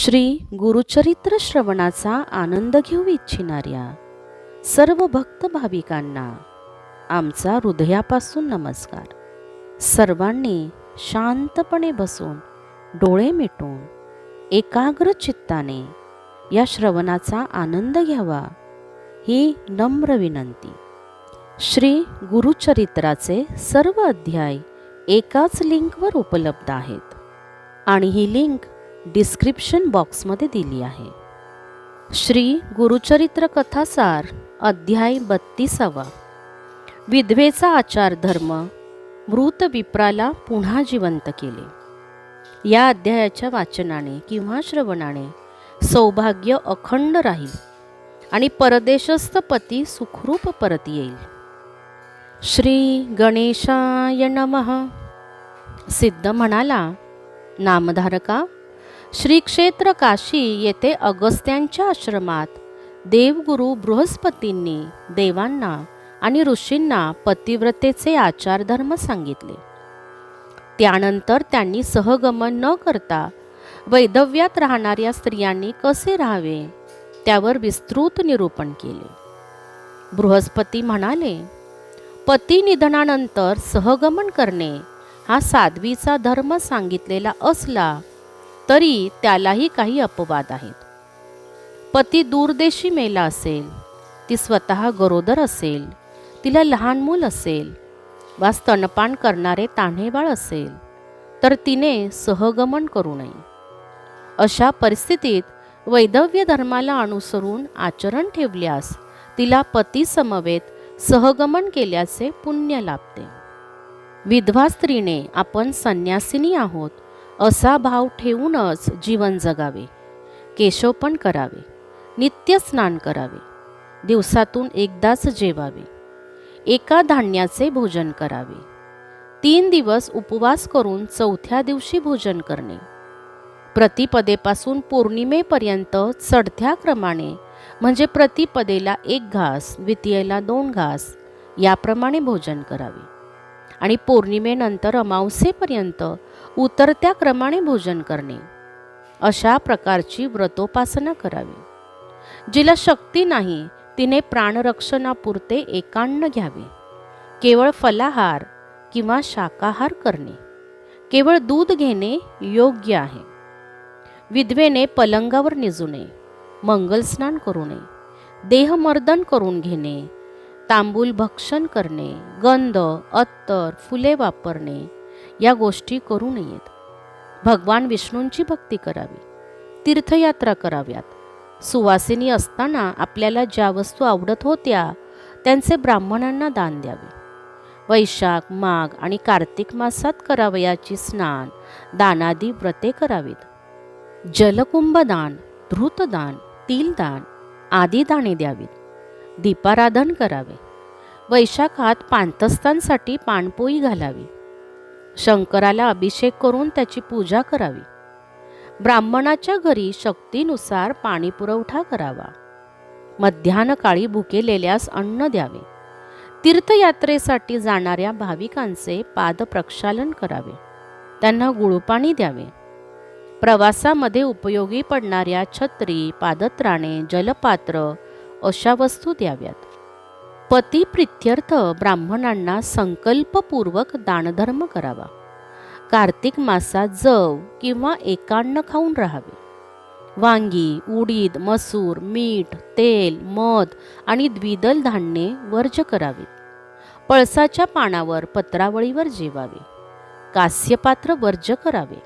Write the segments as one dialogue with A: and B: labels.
A: श्री गुरुचरित्र श्रवणाचा आनंद घेऊ इच्छिणाऱ्या सर्व भक्त भाविकांना आमचा हृदयापासून नमस्कार. सर्वांनी शांतपणे बसून डोळे मिटून एकाग्र चित्ताने या श्रवणाचा आनंद घ्यावा ही नम्र विनंती. श्री गुरुचरित्राचे सर्व अध्याय एकाच लिंकवर उपलब्ध आहेत आणि ही लिंक डिस्क्रिप्शन बॉक्समध्ये दिली आहे. श्री गुरुचरित्र कथासार अध्याय 32. विधवेचा आचार धर्म, मृत विप्राला पुन्हा जिवंत केले. या अध्यायाच्या वाचनाने किंवा श्रवणाने सौभाग्य अखंड राहील आणि परदेशस्थ पती सुखरूप परत येईल. श्री गणेशाय नमः. सिद्ध म्हणाला, नामधारका, श्री क्षेत्र काशी येथे अगस्त्यांच्या आश्रमात देवगुरु बृहस्पतींनी देवांना आणि ऋषींना पतिव्रतेचे आचारधर्म सांगितले. त्यानंतर त्यांनी सहगमन न करता वैधव्यात राहणाऱ्या स्त्रियांनी कसे राहावे त्यावर विस्तृत निरूपण केले. बृहस्पती म्हणाले, पती निधनानंतर सहगमन करणे हा साध्वीचा धर्म सांगितलेला असला तरी त्यालाही काही अपवाद आहेत. पती दूरदेशी मेला असेल, ती स्वतः गरोदर असेल, तिला लहान मूल असेल वा स्तनपान करणारे तान्हेबाळ असेल तर तिने सहगमन करू नये. अशा परिस्थितीत वैधव्य धर्माला अनुसरून आचरण ठेवल्यास तिला पती समवेत सहगमन केल्याचे पुण्य लाभते. विधवा स्त्रीने आपण संन्यासिनी आहोत असा भाव ठेवूनच जीवन जगावे. केशोपन करावे, नित्य स्नान करावे, दिवसातून एकदाच जेवावे, एका धान्याचे भोजन करावे, 3 दिवस उपवास करून 4थ्या दिवशी भोजन करणे, प्रतिपदेपासून पौर्णिमेपर्यंत चढत्या क्रमाने म्हणजे प्रतिपदेला 1 घास, द्वितीयेला 2 घास याप्रमाणे भोजन करावे आणि पौर्णिमेनंतर अमावस्येपर्यंत उतरत्या क्रमाने भोजन करणे. अशा प्रकारची व्रतोपासना करावी. जिला शक्ती नाही तिने प्राणरक्षणापुरते एकान्न घ्यावे. केवळ फलाहार किंवा शाकाहार करणे, केवळ दूध घेणे योग्य आहे. विधवेने पलंगावर निजू नये, मंगलस्नान करू नये, देहमर्दन करून घेणे, तांबूल भक्षण करणे, गंध, अत्तर, फुले वापरणे या गोष्टी करू नयेत. भगवान विष्णूंची भक्ती करावी, तीर्थयात्रा कराव्यात. सुवासिनी असताना आपल्याला ज्या वस्तू आवडत होत्या त्यांचे ब्राह्मणांना दान द्यावे. वैशाख, माघ आणि कार्तिक मासात करावयाची स्नान, दानादी व्रते करावीत. जलकुंभदान, धृतदान, तिलदान आदी दाने द्यावीत. दीपाराधन करावे. वैशाखात पांतस्तांसाठी पाणपोई घालावी. शंकराला अभिषेक करून त्याची पूजा करावी. ब्राह्मणाच्या घरी शक्तीनुसार पाणी पुरवठा करावा. मध्यान्हकाळी भुकेलेल्यास अन्न द्यावे. तीर्थयात्रेसाठी जाणाऱ्या भाविकांचे पादप्रक्षालन करावे. त्यांना गुळपाणी द्यावे. प्रवासामध्ये उपयोगी पडणाऱ्या छत्री, पादत्राणे, जलपात्र अशा वस्तू द्याव्यात. पती प्रित्यर्थ ब्राह्मणांना संकल्पपूर्वक दानधर्म करावा. कार्तिक मासात जव किंवा एकान्न खाऊन राहावे. वांगी, उडीद, मसूर, मीठ, तेल, मध आणि द्विदल धान्ये वर्ज करावीत. पळसाच्या पानावर पत्रावळीवर जेवावे. कास्यपात्र वर्ज करावे.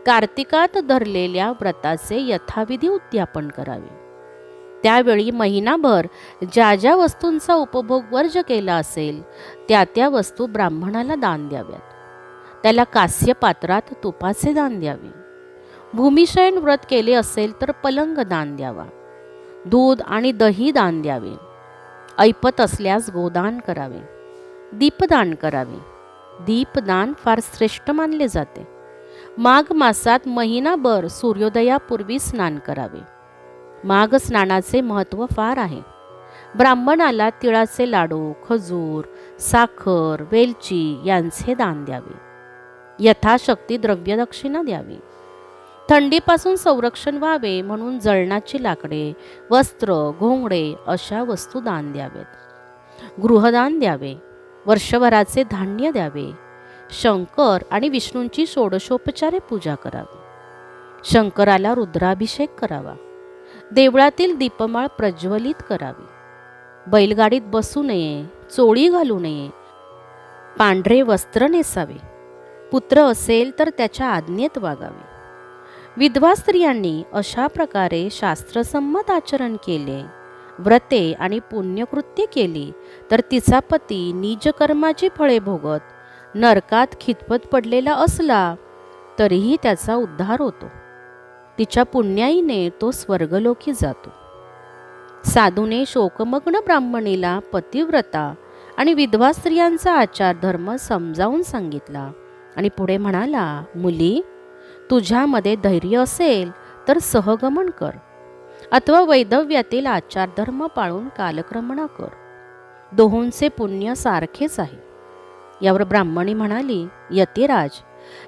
A: कार्तिकात धरलेल्या व्रताचे यथाविधी उद्यापन करावे. त्यावेळी महिनाभर ज्या ज्या वस्तूंचा उपभोग वर्ज केला असेल त्या त्या वस्तू ब्राह्मणाला दान द्याव्यात. त्याला कास्यपात्रात तुपाचे दान द्यावे. भूमिशयन व्रत केले असेल तर पलंग दान द्यावा. दूध आणि दही दान द्यावे. ऐपत असल्यास गोदान करावे. दीपदान करावे. दीपदान फार श्रेष्ठ मानले जाते. माघ मासात महिनाभर सूर्योदयापूर्वी स्नान करावे. माघ स्नानाचे महत्त्व फार आहे. ब्राह्मणाला तिळाचे लाडू, खजूर, साखर, वेलची यांचे दान द्यावे. यथाशक्ती द्रव्यदक्षिणा द्यावी. थंडीपासून संरक्षण व्हावे म्हणून जळणाची लाकडे, वस्त्र, घोंगडे अशा वस्तू दान द्यावेत. गृहदान द्यावे. वर्षभराचे धान्य द्यावे. शंकर आणि विष्णूंची षोडशोपचारे पूजा करावी. शंकराला रुद्राभिषेक करावा. देवळातील दीपमाळ प्रज्वलित करावी. बैलगाडीत बसू नये. चोळी घालू नये. पांढरे वस्त्र नेसावे. पुत्र असेल तर त्याच्या आज्ञेत वागावे. विधवा स्त्रियांनी अशा प्रकारे शास्त्रसंमत आचरण केले, व्रते आणि पुण्यकृत्ये केली तर तिचा पती नीचकर्माची फळे भोगत नरकात खितपत पडलेला असला तरीही त्याचा उद्धार होतो. तिच्या पुण्याईने तो स्वर्गलोकी जातो. साधूने शोकमग्न ब्राह्मणीला पतिव्रता आणि विधवा स्त्रियांचा आचार धर्म समजावून सांगितला आणि पुढे म्हणाला, मुली, तुझ्यामध्ये धैर्य असेल तर सहगमन कर अथवा वैधव्यातील आचारधर्म पाळून कालक्रमणा कर. दोहोंचे पुण्य सारखेच आहे. यावर ब्राह्मणी म्हणाली, यतिराज,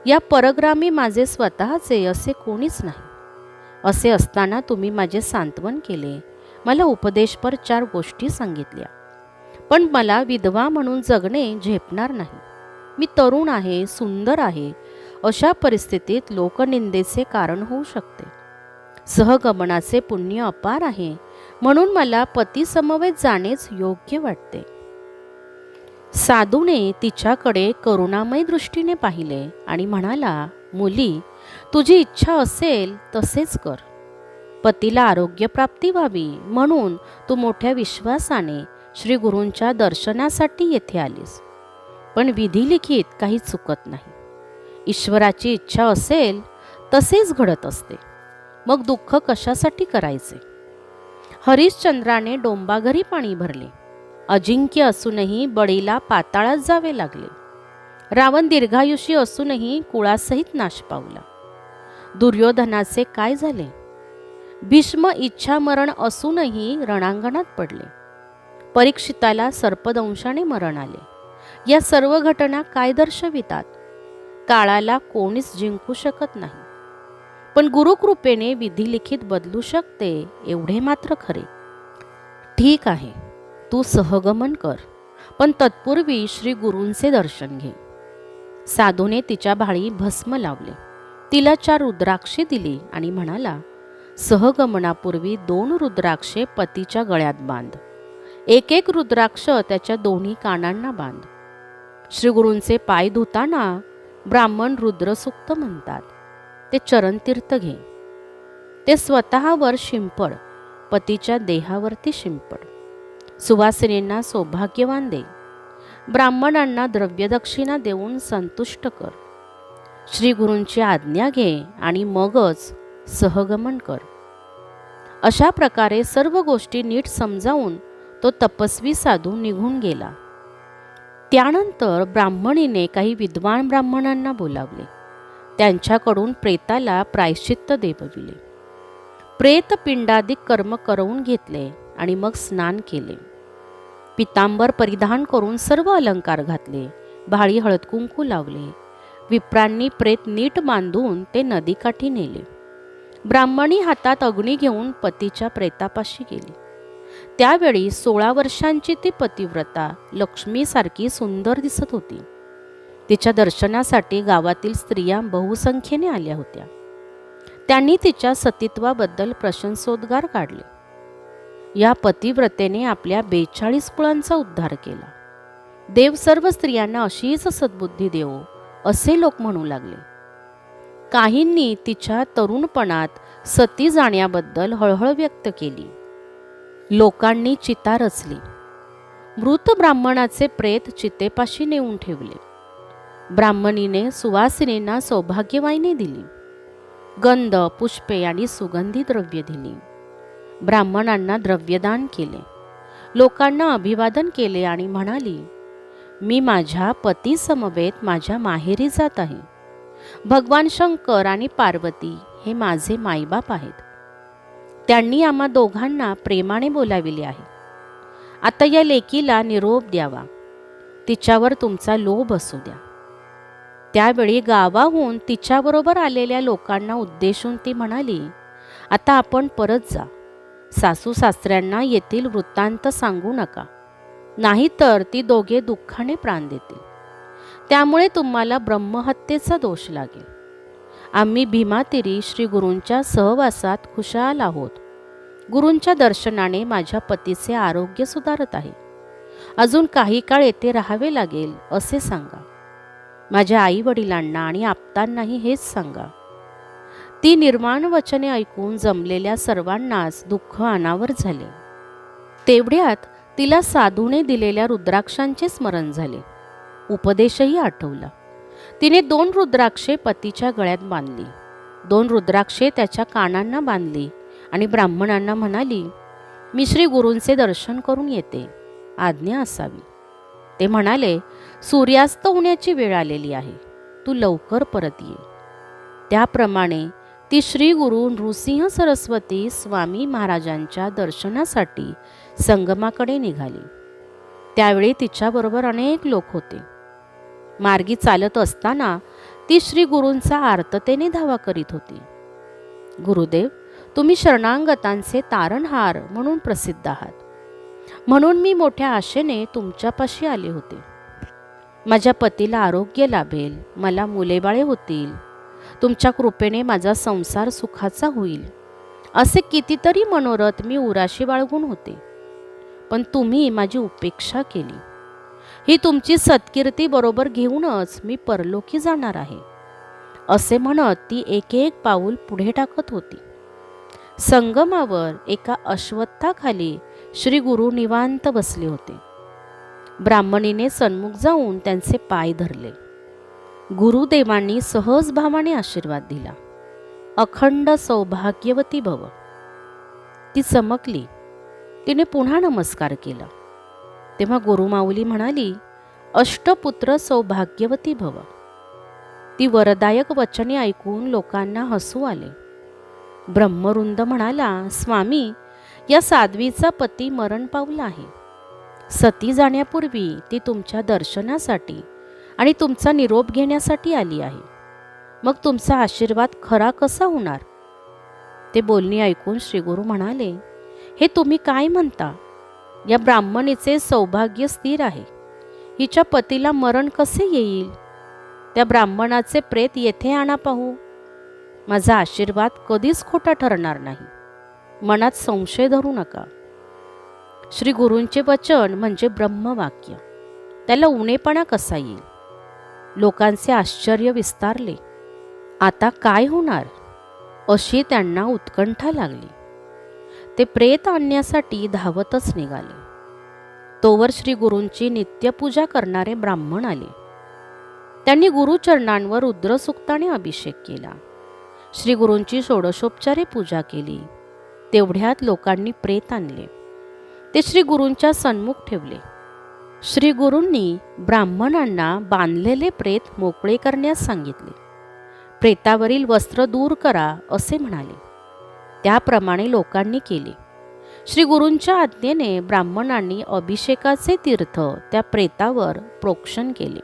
A: या परग्रामी माझे स्वतःचे असे कोणीच नाही. असे असताना तुम्ही माझे सांत्वन केले, मला उपदेशपर 4 गोष्टी सांगितल्या, पण मला विधवा म्हणून जगणे झेपणार नाही. मी तरुण आहे, सुंदर आहे. अशा परिस्थितीत लोकनिंदेचे कारण होऊ शकते. सहगमनाचे पुण्य अपार आहे म्हणून मला पतीसमवेत जाणेच योग्य वाटते. साधूने तिच्याकडे करुणामय दृष्टीने पाहिले आणि म्हणाला, मुली, तुझी इच्छा असेल तसेच कर. पतीला आरोग्यप्राप्ती व्हावी म्हणून तू मोठ्या विश्वासाने श्री गुरूंच्या दर्शनासाठी येथे आलीस. पण विधिलिखित काही चुकत नाही. ईश्वराची इच्छा असेल तसेच घडत असते. मग दुःख कशासाठी करायचे? हरिश्चंद्राने डोंबाघरी पाणी भरले. अजिंक्य असूनही बळीला पाताळात जावे लागले. रावण दीर्घायुषी असूनही कुळासहित नाश पावला. दुर्योधनाचे काय झाले? भीष्म इच्छामरण असूनही रणांगणात पडले. परीक्षिताला सर्पदंशाने मरण आले. या सर्व घटना काय दर्शवितात? काळाला कोणीच जिंकू शकत नाही, पण गुरुकृपेने विधिलिखित बदलू शकते एवढे मात्र खरे. ठीक आहे, तू सहगमन कर, पण तत्पूर्वी श्री गुरूंचे दर्शन घे. साधूने तिच्या भाळी भस्म लावले. तिला 4 रुद्राक्षे दिली आणि म्हणाला, सहगमनापूर्वी 2 रुद्राक्षे पतीच्या गळ्यात बांध. 1 रुद्राक्ष त्याच्या दोन्ही कानांना बांध. श्री गुरूंचे पाय धुताना ब्राह्मण रुद्रसूक्त म्हणतात. ते चरणतीर्थ घे. ते स्वतःवर शिंपड, पतीच्या देहावरती शिंपड. सुवासिनींना सौभाग्यवान दे. ब्राह्मणांना द्रव्यदक्षिणा देऊन संतुष्ट कर. श्री गुरूंची आज्ञा घे आणि मगच सहगमन कर. अशा प्रकारे सर्व गोष्टी नीट समजावून तो तपस्वी साधू निघून गेला. त्यानंतर ब्राह्मणीने काही विद्वान ब्राह्मणांना बोलावले. त्यांच्याकडून प्रेताला प्रायश्चित्त देवविले. प्रेतपिंडादिक कर्म करवून घेतले आणि मग स्नान केले. पितांबर परिधान करून सर्व अलंकार घातले. भाळी हळद कुंकू लावले. विप्रांनी प्रेत नीट बांधून ते नदीकाठी नेले. ब्राह्मणी हातात अग्नी घेऊन पतीच्या प्रेतापाशी गेली. त्यावेळी 16 वर्षांची ती पतिव्रता लक्ष्मीसारखी सुंदर दिसत होती. तिच्या दर्शनासाठी गावातील स्त्रिया बहुसंख्येने आल्या होत्या. त्यांनी तिच्या सतीत्वाबद्दल प्रशंसोद्गार काढले. या पतिव्रतेने आपल्या 42 कुळांचा उद्धार केला. देव सर्व स्त्रियांना अशीच सद्बुद्धी देवो असे लोक म्हणू लागले. काहींनी तिच्या तरुणपणात सती जाण्याबद्दल हळहळ व्यक्त केली. लोकांनी चिता रचली. मृत ब्राह्मणाचे प्रेत चितेपाशी नेऊन ठेवले. ब्राह्मणीने सुवासिनींना सौभाग्यवाहिनी दिली. गंध, पुष्पे आणि सुगंधी द्रव्य दिली. ब्राह्मणांना द्रव्यदान केले. लोकांना अभिवादन केले आणि म्हणाली, मी माझ्या पती समवेत माझ्या माहेरी जात आहे. भगवान शंकर आणि पार्वती हे माझे मायबाप आहेत. त्यांनी आम्हा दोघांना प्रेमाने बोलाविले आहे. आता या लेकीला निरोप द्यावा. तिच्यावर तुमचा लोभ असू द्या. त्यावेळी गावाहून तिच्याबरोबर आलेल्या लोकांना उद्देशून ती म्हणाली, आता आपण परत जा. सासू सासऱ्यांना येथील वृत्तांत सांगू नका, नाहीतर ती दोघे दुःखाने प्राण देतील. त्यामुळे तुम्हाला ब्रह्महत्येचा दोष लागेल. आम्ही भीमातिरी श्री गुरूंच्या सहवासात खुशाल आहोत. गुरूंच्या दर्शनाने माझ्या पतीचे आरोग्य सुधारत आहे. अजून काही काळ येथे राहावे लागेल असे सांगा. माझ्या आई वडिलांना आणि आप्तांनाही हेच सांगा. ती निर्माण वचने ऐकून जमलेल्या सर्वांनाच दुःख अनावर झाले. तेवढ्यात तिला साधूने दिलेल्या रुद्राक्षांचे स्मरण झाले. उपदेशही आठवला. तिने 2 रुद्राक्षे पतीच्या गळ्यात बांधली, 2 रुद्राक्षे त्याच्या कानांना बांधली आणि ब्राह्मणांना म्हणाली, मी श्री गुरूंचे दर्शन करून येते, आज्ञा असावी. ते म्हणाले, सूर्यास्त होण्याची वेळ आलेली आहे, तू लवकर परत ये. त्याप्रमाणे ती श्री गुरु नृसिंह सरस्वती स्वामी महाराजांच्या दर्शनासाठी संगमाकडे निघाली. त्यावेळी तिच्याबरोबर अनेक लोक होते. मार्गी चालत असताना ती श्री गुरूंचा आर्ततेने धावा करीत होती. गुरुदेव, तुम्ही शरणागतांचे तारणहार म्हणून प्रसिद्ध आहात, म्हणून मी मोठ्या आशेने तुमच्यापाशी आले होते. माझ्या पतीला आरोग्य लाभेल, मला मुलेबाळे होतील, तुमच्या कृपेने माझा संसार सुखाचा होईल, असे कितीतरी मनोरथ मी उराशी बाळगून होते. पण तुम्ही माझी उपेक्षा केली. ही तुमची सत्कीर्ती बरोबर घेऊनच मी परलोकी जाणार आहे, असे म्हणत ती एक एक पाऊल पुढे टाकत होती. संगमावर एका अश्वत्थाखाली श्री गुरु निवांत बसले होते. ब्राह्मणीने सन्मुख जाऊन त्यांचे पाय धरले. गुरुदेवांनी सहज भावाने आशीर्वाद दिला. अखंड सौभाग्यवती भव. ती चमकली. तिने पुन्हा नमस्कार केला. तेव्हा गुरुमाऊली म्हणाली, अष्टपुत्र सौभाग्यवती भव. ती वरदायक वचने ऐकून लोकांना हसू आले. ब्रह्मरुंद म्हणाला, स्वामी, या साध्वीचा पती मरण पावला आहे. सती जाण्यापूर्वी ती तुमच्या दर्शनासाठी आणि तुमचा निरोप घेण्यासाठी आली आहे. मग तुमचा आशीर्वाद खरा कसा होणार? ते बोलणी ऐकून श्रीगुरु म्हणाले, हे तुम्ही काय म्हणता? या ब्राह्मणीचे सौभाग्य स्थिर आहे. हिच्या पतीला मरण कसे येईल? त्या ब्राह्मणाचे प्रेत येथे आणा पाहू. माझा आशीर्वाद कधीच खोटा ठरणार नाही. मनात संशय धरू नका. श्री गुरूंचे वचन म्हणजे ब्रह्मवाक्य. त्याला उणेपणा कसा येईल? लोकांचे आश्चर्य विस्तारले. आता काय होणार अशी त्यांना उत्कंठा लागली. ते प्रेत आणण्यासाठी धावतच निघाले. तोवर श्री गुरूंची नित्यपूजा करणारे ब्राह्मण आले. त्यांनी गुरुचरणांवर रुद्रसूक्ताने अभिषेक केला. श्री गुरूंची षोडशोपचारे पूजा केली. तेवढ्यात लोकांनी प्रेत आणले. ते श्री गुरूंच्या सन्मुख ठेवले. श्री गुरूंनी ब्राह्मणांना बांधलेले प्रेत मोकळे करण्यास सांगितले. प्रेतावरील वस्त्र दूर करा असे म्हणाले. त्याप्रमाणे लोकांनी केले. श्री गुरूंच्या आज्ञेने ब्राह्मणांनी अभिषेकाचे तीर्थ त्या प्रेतावर प्रोक्षण केले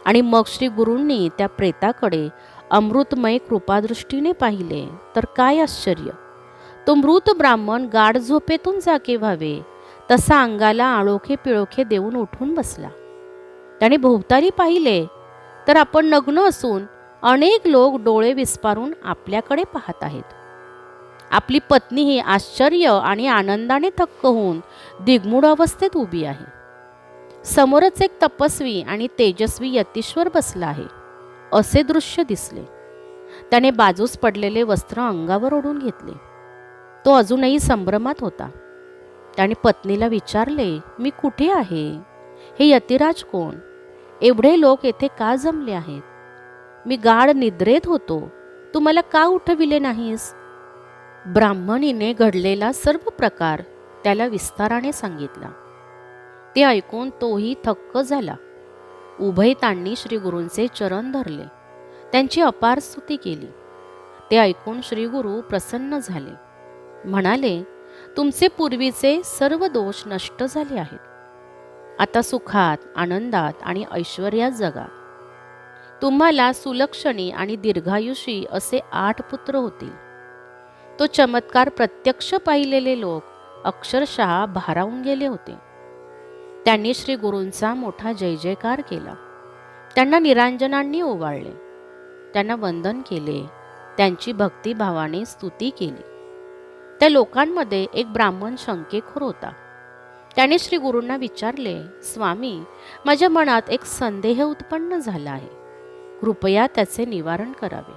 A: आणि मग श्री गुरूंनी त्या प्रेताकडे अमृतमय कृपादृष्टीने पाहिले. तर काय आश्चर्य! तो मृत ब्राह्मण गाढ झोपेतून जागे व्हावे तसा अंगाला आळोखे पिळोखे देऊन उठून बसला. त्याने भोवताली पाहिले तर आपण नग्न असून अनेक लोक डोळे विस्पारून आपल्याकडे पाहत आहेत. आपली पत्नी ही आश्चर्य आणि आनंदाने थक्क होऊन दिग्मूढ अवस्थेत उभी आहे. समोरच एक तपस्वी आणि तेजस्वी यतीश्वर बसला आहे असे दृश्य दिसले. त्याने बाजूस पडलेले वस्त्र अंगावर ओढून घेतले. तो अजूनही संभ्रमात होता. त्याने पत्नीला विचारले, मी कुठे आहे? हे यतिराज कोण? एवढे लोक येथे का जमले आहेत? मी गाढ निद्रेत होतो, तू मला का उठविले नाहीस? ब्राह्मणीने घडलेला सर्व प्रकार त्याला विस्ताराने सांगितला. ते ऐकून तोही थक्क झाला. उभयतांनी श्री गुरूंचे चरण धरले. त्यांची अपार स्तुती केली. ते ऐकून श्री गुरु प्रसन्न झाले. म्हणाले, तुमचे पूर्वीचे सर्व दोष नष्ट झाले आहेत. आता सुखात, आनंदात आणि ऐश्वर्यात जगा. तुम्हाला सुलक्षणी आणि दीर्घायुषी असे 8 पुत्र होतील. तो चमत्कार प्रत्यक्ष पाहिलेले लोक अक्षरशः भारावून गेले होते. त्यांनी श्री गुरूंचा मोठा जय जयकार केला. त्यांना निरांजनांनी ओवाळले, त्यांना वंदन केले, त्यांची भक्तिभावाने स्तुती केली. त्या लोकांमध्ये एक ब्राह्मण शंकेखोर होता. त्याने श्री गुरूंना विचारले, स्वामी, माझ्या मनात एक संदेह उत्पन्न झाला आहे. कृपया त्याचे निवारण करावे.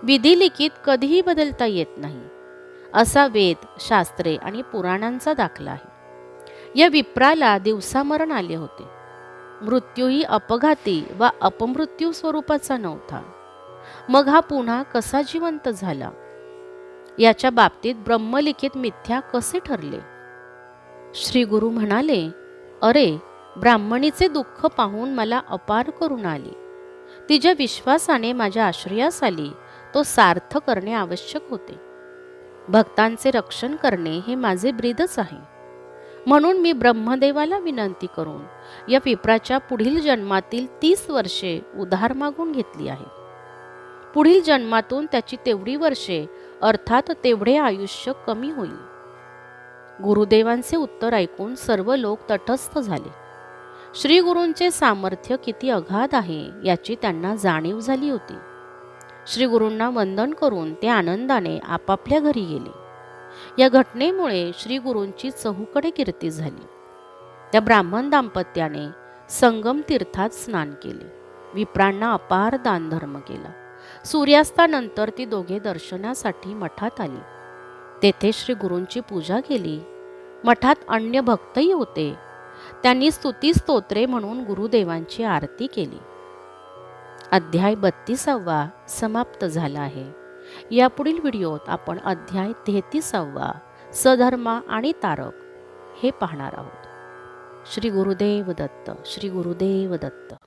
A: विधिलिखित कधीही बदलता येत नाही असा वेद, शास्त्रे आणि पुराणांचा दाखला आहे. या विप्राला दिवसामरण आले होते. मृत्यूही अपघाती वा अपमृत्यू स्वरूपाचा नव्हता. मग हा पुन्हा कसा जिवंत झाला? याच्या बाबतीत ब्रह्मलिखित मिथ्या कसे ठरले? श्री गुरु म्हणाले, अरे, ब्राह्मणीचे दुःख पाहून मला अपार करुणा आली. ती ज्या विश्वासाने माझ्या आश्रयास आली तो सार्थ करणे आवश्यक होते. भक्तांचे रक्षण करणे हे माझे ब्रीदच आहे. म्हणून मी ब्रह्मदेवाला विनंती करून या विप्राच्या पुढील जन्मातील 30 वर्षे उधार मागून घेतली आहे. पुढील जन्मातून त्याची तेवढी वर्षे अर्थात तेवढे आयुष्य कमी होईल. गुरुदेवांचे उत्तर ऐकून सर्व लोक तटस्थ झाले. श्री गुरूंचे सामर्थ्य किती अगाध आहे याची त्यांना जाणीव झाली होती. श्री गुरूंना वंदन करून ते आनंदाने आपापल्या घरी गेले. या घटनेमुळे श्री गुरूंची चहूकडे कीर्ती झाली. त्या ब्राह्मण दाम्पत्याने संगम तीर्थात स्नान केले. विप्रांना अपार दानधर्म केला. सूर्यास्तानंतर ती दोघे दर्शनासाठी मठात आली. तेथे श्री गुरूंची पूजा केली. मठात अन्य भक्तही होते. त्यांनी स्तुती स्तोत्रे म्हणून गुरुदेवांची आरती केली. अध्याय 32 समाप्त झाला आहे. यापुढील व्हिडिओत आपण अध्याय 33 सधर्मा आणि तारक हे पाहणार आहोत. श्री गुरुदेव दत्त. श्री गुरुदेव दत्त.